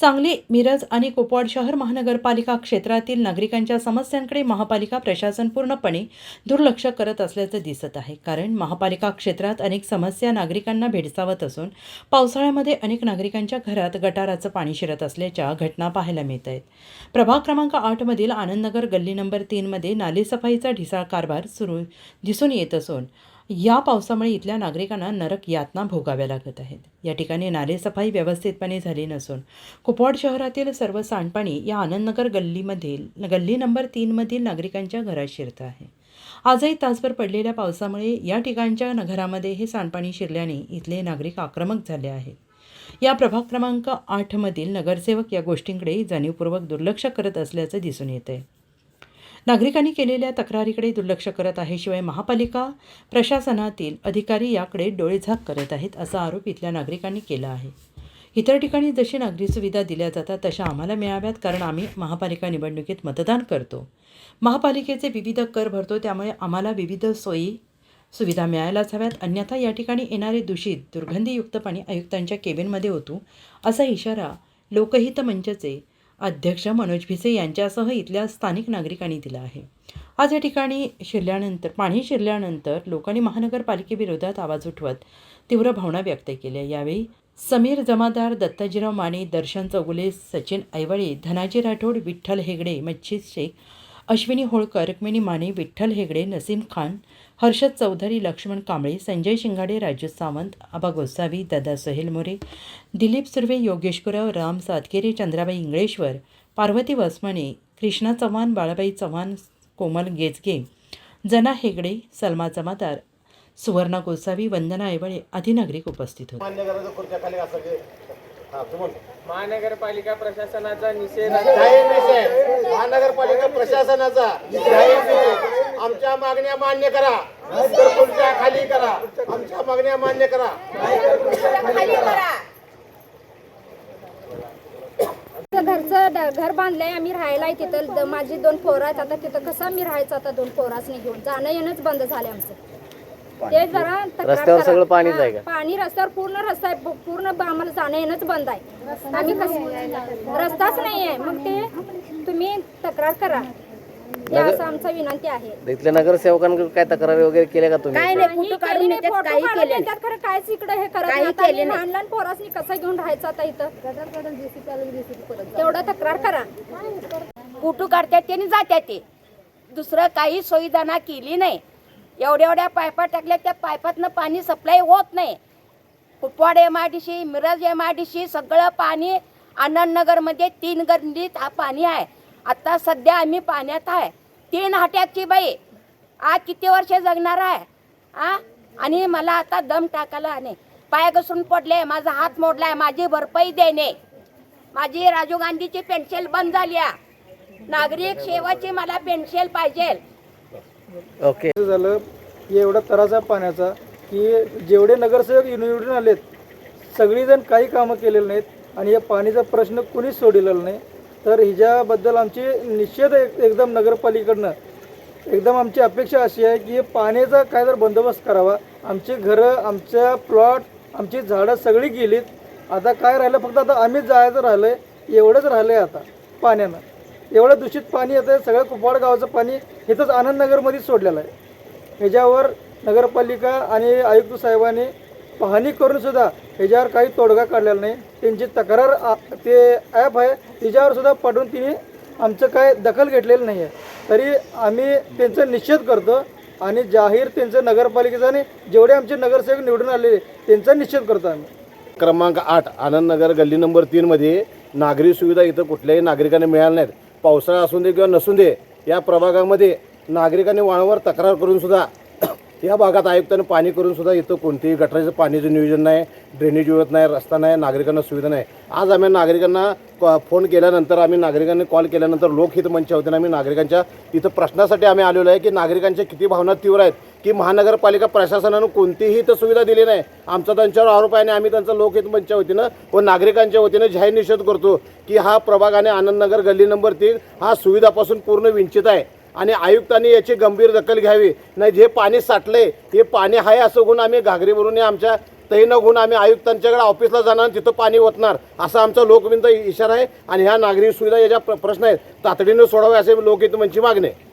सांगली, मिरज आणि कुपवाड शहर महानगरपालिका क्षेत्रातील नागरिकांच्या समस्यांकडे महापालिका प्रशासन पूर्णपणे दुर्लक्ष करत असल्याचं दिसत आहे. कारण महापालिका क्षेत्रात अनेक समस्या नागरिकांना भेडसावत असून पावसाळ्यामध्ये अनेक नागरिकांच्या घरात गटाराचं पाणी शिरत असल्याच्या घटना पाहायला मिळत आहेत. प्रभाग क्रमांक 8मधील आनंदनगर गल्ली नंबर 3मध्ये नालेसफाईचा ढिसाळ कारभार दिसून येत असून या पावसामुळे इथल्या नागरिकांना नरक यातना भोगाव्या लागत आहेत. या ठिकाणी नालेसफाई व्यवस्थितपणे झाली नसून कुपवाड शहरातील सर्व सांडपाणी या आनंदनगर गल्ली नंबर 3मधील नागरिकांच्या घरात शिरतं आहे. आजही तासभर पडलेल्या पावसामुळे या ठिकाणच्या घरामध्ये हे सांडपाणी शिरल्याने इथले नागरिक आक्रमक झाले आहेत. या प्रभाग क्रमांक 8मधील नगरसेवक या गोष्टींकडे जाणीवपूर्वक दुर्लक्ष करत असल्याचं दिसून येत आहे. नागरिकांनी केलेल्या तक्रारीकडे दुर्लक्ष करत आहे. शिवाय महापालिका प्रशासनातील अधिकारी याकडे डोळेझाक करत आहेत असा आरोप इथल्या नागरिकांनी केला आहे. इतर ठिकाणी जशी नागरी सुविधा दिल्या जातात तशा आम्हाला मिळाव्यात, कारण आम्ही महापालिका निवडणुकीत मतदान करतो, महापालिकेचे विविध कर भरतो, त्यामुळे आम्हाला विविध सोयी सुविधा मिळायलाच हव्यात. अन्यथा या ठिकाणी येणारे दूषित दुर्गंधीयुक्त पाणी आयुक्तांच्या केबिनमध्ये ओतू असा इशारा लोकहित मंचचे अध्यक्ष मनोज भिसे यांच्यासह इथल्या स्थानिक नागरिकांनी दिला आहे. आज या ठिकाणी पाणी शिरल्यानंतर लोकांनी महानगरपालिकेविरोधात आवाज उठवत तीव्र भावना व्यक्त केल्या. यावेळी समीर जमादार, दत्ताजीराव माने, दर्शन चौगुले, सचिन ऐवळे, धनाजी राठोड, विठ्ठल हेगडे, मच्छिद शेख, अश्विनी होळकर, रुक्मिणी माने, विठ्ठल हेगडे, नसीम खान, हर्षद चौधरी, लक्ष्मण कांबळे, संजय शिंगाडे, राजू सावंत, आबा गोसावी, दादा सोहेल मोरे, दिलीप सुर्वे, योगेश गुरव, राम सातगिरे, चंद्राबाई इंगळेश्वर, पार्वती वसमणे, कृष्णा चव्हाण, बाळाबाई चव्हाण, कोमल गेजगे, जना हेगडे, सलमा जमादार, सुवर्णा गोसावी, वंदना ऐवळे आदी नागरिक उपस्थित होते. महानगरपालिका प्रशासनाचा निषेध महानगरपालिका प्रशासनाचा आमच्या मागण्या मान्य करा, खुर्च्या खाली करा, आमच्या मागण्या मान्य करा. घरचं घर बांधलंय, आम्ही राहायला आहे तिथं. माझी 2 पोरं आहेत. आता तिथं कसं आम्ही राहायचं? आता 2 पोरासनी घेऊन जाणं येणंच बंद झाले आमचं. ते जरा रस्त्यावर सगळं पाणीच आहे का? पाणी रस्त्यावर पूर्ण रस्ता आहे, पूर्ण आम्हाला जाणं येणंच बंद आहे. आम्ही कसं रस्ताच नाही आहे. मग ते तुम्ही तक्रार करा, असं आमचा विनंती आहे. इथल्या नगरसेवकांकडे काय तक्रारी वगैरे केल्या का तुम्ही? काय नाही, फोटो काढून देतात, काही केले नाही. खरं कायच इकडे हे करत नाही. लहान लहान पोरासनी कसं घेऊन राहायचं आता इथं? तेवढं तक्रार करा. फोटो काढतात त्यांनी जातात. ते दुसरं काही सुविधा केली नाही. एवढ्या पायपा टाकल्या, त्या पायपातनं पाणी सप्लाय होत नाही. कुपवाड MIDC, मिरज MIDC सगळं पाणी आनंदनगरमध्ये 3 गल्लीत हा पाणी आहे. आता सध्या आम्ही पाण्यात आहे. 3 हाट्याची बाई आज किती वर्ष जगणार आहे? आणि मला आता दम टाकायला नाही. पाय घसरून पडले, माझा हात मोडलाय, माझी भरपाई देणे. माझी राजीव गांधीची पेन्शन बंद झाली आहे. नागरिक सेवाची मला पेन्शन पाहिजे. ओके, झालं एवढा त्रास आहे पाण्याचा की जेवढे नगरसेवक निवडून आलेत सगळीजण काही कामं केलेली नाहीत आणि या पाणीचा प्रश्न कुणीच सोडलेला नाही. तर ह्याच्याबद्दल आमची निषेध एकदम नगरपालिकेकडनं एकदम आमची अपेक्षा अशी आहे की पाण्याचा काय तर बंदोबस्त करावा. आमची घरं, आमच्या प्लॉट, आमची झाडं सगळी गेलीत. आता काय राहिलं? फक्त आता आम्हीच जायचं राहिलं आहे, एवढंच राहिलं आहे. आता पाण्यानं एवढं दूषित पाणी येतं आहे. सगळं कुपवाड गावाचं पाणी इथंच आनंदनगरमध्येच सोडलेलं आहे. ह्याच्यावर नगरपालिका आणि आयुक्त साहेबांनी पाहणी करूनसुद्धा ह्याच्यावर काही तोडगा काढलेला नाही. त्यांची तक्रार ते ॲप आहे त्याच्यावर सुद्धा पाठवून तिने आमचं काय दखल घेतलेलं नाही आहे. तरी आम्ही त्यांचा निषेध करतो आणि जाहीर त्यांचं नगरपालिकेचा आणि जेवढे आमचे नगरसेवक निवडून आलेले त्यांचा निषेध करतो आम्ही. क्रमांक 8 आनंदनगर गल्ली नंबर 3मध्ये नागरी सुविधा इथं कुठल्याही नागरिकांना मिळाल्या नाहीत. पावसाळा असून दे किंवा नसून दे, या प्रभागामध्ये नागरिकांनी वारंवार तक्रार करून सुद्धा या भागात आयुक्तांनी पाणी करून सुद्धा इथं कोणतेही गटाराचं पाण्याचं नियोजन नाही, ड्रेनेज व्यवस्था नाही, रस्ता नाही, नागरिकांना सुविधा नाही. आज आम्ही नागरिकांना फोन केल्यानंतर, आम्ही नागरिकांनी कॉल केल्यानंतर लोकहित मंच होते, आम्ही नागरिकांच्या इथं प्रश्नासाठी आम्ही आलेलो आहे की नागरिकांच्या किती भावना तीव्र आहेत की महानगरपालिका प्रशासनानं कोणतीही इथं सुविधा दिली नाही. आमचा त्यांच्यावर आरोप आहे आणि आम्ही त्यांचा लोकहित मंचच्या वतीनं व नागरिकांच्या वतीनं जाहीर निषेध करतो की हा प्रभाग आणि आनंदनगर गल्ली नंबर 3 हा सुविधापासून पूर्ण वंचित आहे. आणि आयुक्तांनी याची गंभीर दखल घ्यावी. नाही, जे पाणी साठले हे पाणी आहे असं गुण आम्ही घागरी भरून आमच्या तही न होऊन आम्ही आयुक्तांच्याकडे ऑफिसला जाणार आणि तिथं पाणी ओतणार असा आमचा लोकविंत इशारा आहे. आणि ह्या नागरिक सुविधा याच्या प्रश्न आहेत तातडीनं सोडावे असे लोकहितमंची मागणी आहे.